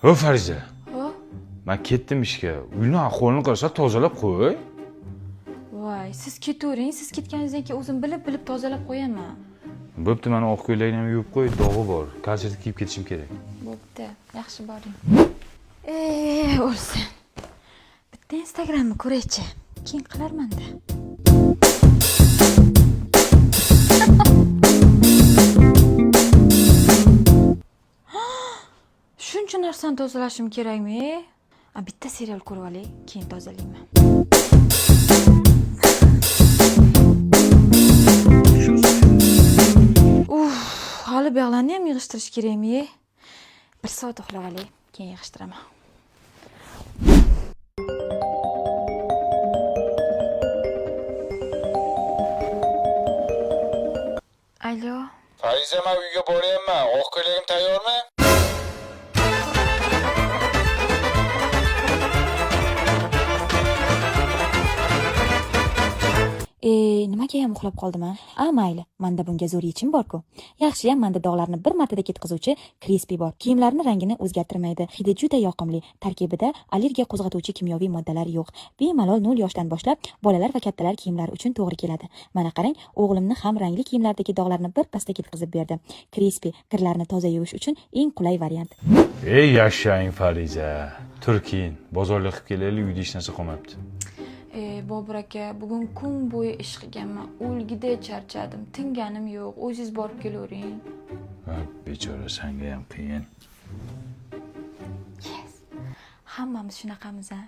Ho Fariza, Ho? men ketdim ishga. Uyni ahvolini qarasa tozalab qo'y. Voy, siz ketavering. Siz ketganingizdan keyin o'zim bilib tozalab qo'yaman. Bo'pti, mana oq ko'ylakni ham yuvib qo'y, dog'i bor. Konsertga kiyib ketishim kerak. Bo'pti, yaxshi boring. O'lsin. Bitta Instagramni ko'raychi. Keyin qilarman-da. Shuncha narsani tozalashim kerakmi? Bitta serial ko'rib olay, keyin tozalayman. Hali bog'larni ham yig'ishtirish kerakmi? 1 soat uxlab olay, keyin yig'ishtiraman. Alo. Fariza, men uyga boryapman. Oq ko'ylagim tayyormi? Nimaga ham uxlab qoldim-a? Mayli, menda bunga zo'r yechim bor-ku. Yaxshiyam menda dog'larni bir martada ketkizuvchi Crispy bor. Kiyimlarni rangini o'zgartirmaydi. Hidi juda yoqimli. Tarkibida allergiya qo'zg'atuvchi kimyoviy moddalar yo'q. Bemalol 0 yoshdan boshlab bolalar va kattalar kiyimlari uchun to'g'ri keladi. Mana qarang, o'g'limni ham rangli kiyimlardagi dog'larni bir pasda ketkizib berdi. Crispy kirlarni toza yuvish uchun eng qulay variant. Ey yashang Fariza. Turkin, bozorlik qilib kelaylik, uyda hech narsa qolmabdi. Bobur aka, bugun kun bo'yi ish qilganman. O'lgida charchadim. Tinganim yo'q. O'zingiz borib kelavering. Bechora, senga ham qiyin. Yes. Hammamiz shunaqamiz-a?